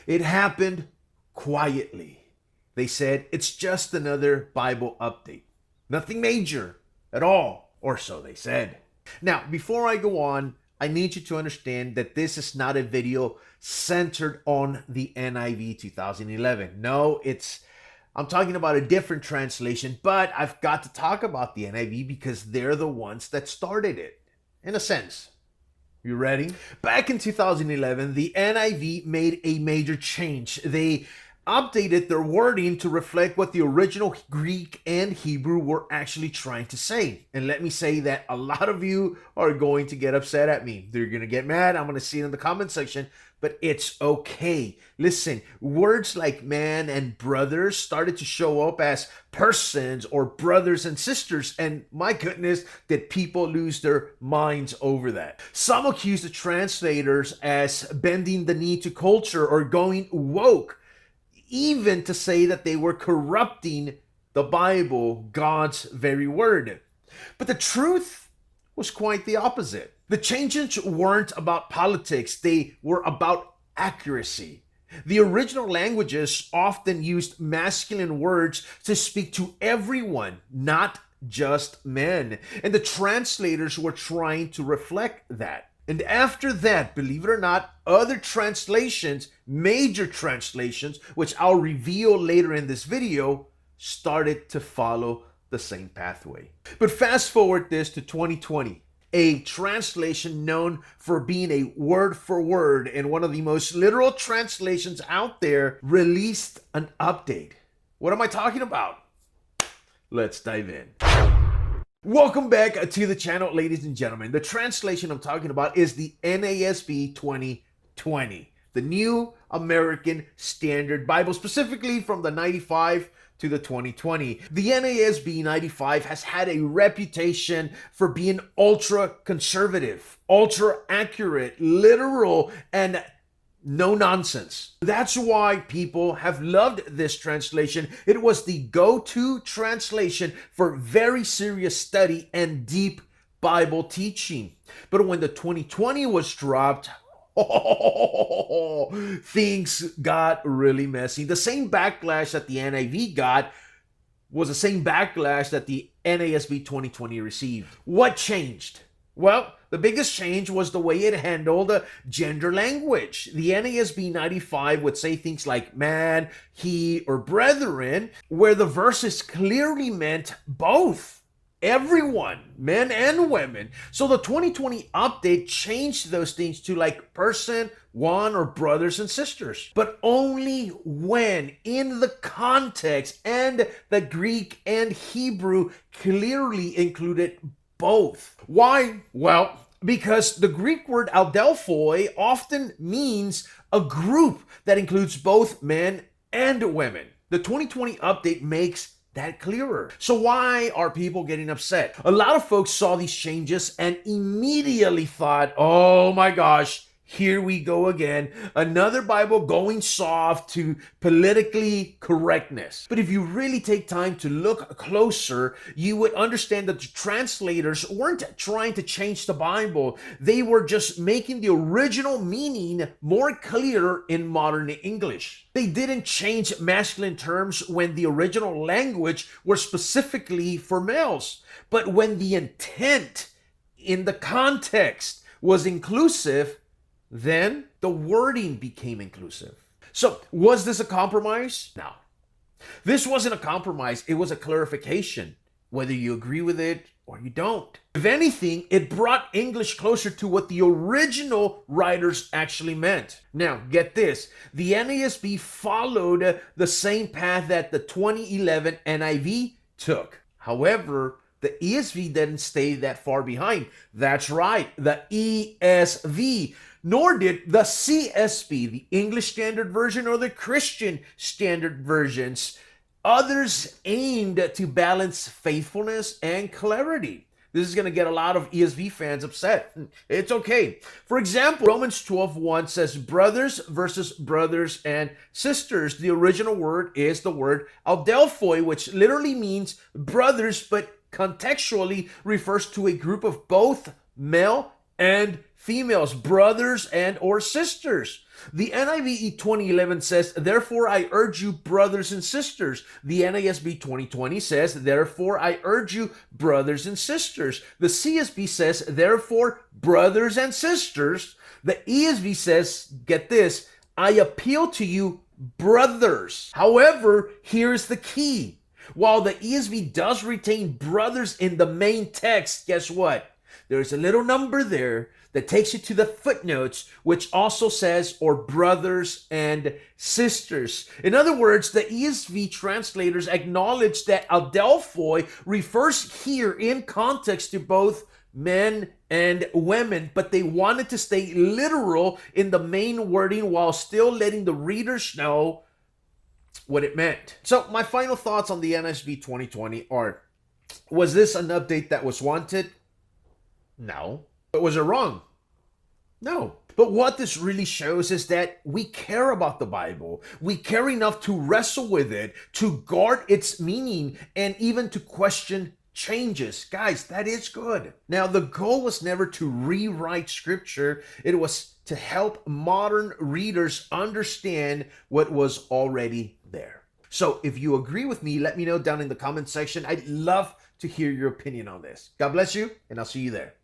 It happened quietly. They said it's just another Bible update. Nothing major at all, or so they said. Now, before I go on, I need you to understand that this is not a video centered on the NIV 2011. No, I'm talking about a different translation, but I've got to talk about the NIV because they're the ones that started it, in a sense. You ready? Back in 2011, the NIV made a major change. They updated their wording to reflect what the original Greek and Hebrew were actually trying to say. And let me say that a lot of you are going to get upset at me. They're going to get mad. I'm going to see it in the comment section, but it's okay. Listen, words like man and brothers started to show up as persons or brothers and sisters. And my goodness, did people lose their minds over that. Some accuse the translators as bending the knee to culture or going woke, even to say that they were corrupting the Bible, God's very word. But the truth was quite the opposite. The changes weren't about politics, they were about accuracy. The original languages often used masculine words to speak to everyone, not just men. And the translators were trying to reflect that. And after that, believe it or not, other translations, major translations, which I'll reveal later in this video, started to follow the same pathway. But fast forward this to 2020. A translation known for being a word for word and one of the most literal translations out there released an update. What am I talking about? Let's dive in. Welcome back to the channel, ladies and gentlemen. The translation I'm talking about is the NASB 2020, the New American Standard Bible, specifically from the 95 to the 2020. The NASB 95 has had a reputation for being ultra conservative, ultra accurate, literal, and no nonsense. That's why people have loved this translation. It was the go-to translation for very serious study and deep Bible teaching. But when the 2020 was dropped, things got really messy. The same backlash that the NIV got was the same backlash that the NASB 2020 received. What changed? Well, the biggest change was the way it handled gender language. The NASB 95 would say things like man, he, or brethren, where the verses clearly meant both, everyone, men and women. So the 2020 update changed those things to like person, one, or brothers and sisters. But only when in the context and the Greek and Hebrew clearly included both. Why? Well, because the Greek word adelphoi often means a group that includes both men and women. The 2020 update makes that clearer. So why are people getting upset? A lot of folks saw these changes and immediately thought, oh my gosh, here we go again. Another Bible going soft to politically correctness. But if you really take time to look closer, you would understand that the translators weren't trying to change the Bible. They were just making the original meaning more clear in modern English. They didn't change masculine terms when the original language were specifically for males. But when the intent in the context was inclusive, then the wording became inclusive. So was this a compromise? No. This wasn't a compromise. It was a clarification, whether you agree with it or you don't. If anything, it brought English closer to what the original writers actually meant. Now, get this. The NASB followed the same path that the 2011 NIV took. However, the ESV didn't stay that far behind. That's right, the ESV. Nor did the CSB, the English Standard Version, or the Christian Standard Versions. Others aimed to balance faithfulness and clarity. This is going to get a lot of ESV fans upset. It's okay. For example, Romans 12:1 says brothers versus brothers and sisters. The original word is the word adelphoi, which literally means brothers, but contextually refers to a group of both male and females, brothers and or sisters. The NIV 2011 says, therefore I urge you, brothers and sisters. The NASB 2020 says, therefore I urge you, brothers and sisters. The CSB says, therefore, brothers and sisters. The ESV says, get this, I appeal to you, brothers. However, here's the key. While the ESV does retain brothers in the main text, guess what? There's a little number there that takes you to the footnotes, which also says, or brothers and sisters. In other words, the ESV translators acknowledge that adelphoi refers here in context to both men and women, but they wanted to stay literal in the main wording while still letting the readers know what it meant. So my final thoughts on the NASB 2020 are, was this an update that was wanted? No. But was it wrong? No. But what this really shows is that we care about the Bible. We care enough to wrestle with it, to guard its meaning, and even to question changes. Guys, that is good. Now, the goal was never to rewrite scripture. It was to help modern readers understand what was already there. So if you agree with me, let me know down in the comment section. I'd love to hear your opinion on this. God bless you, and I'll see you there.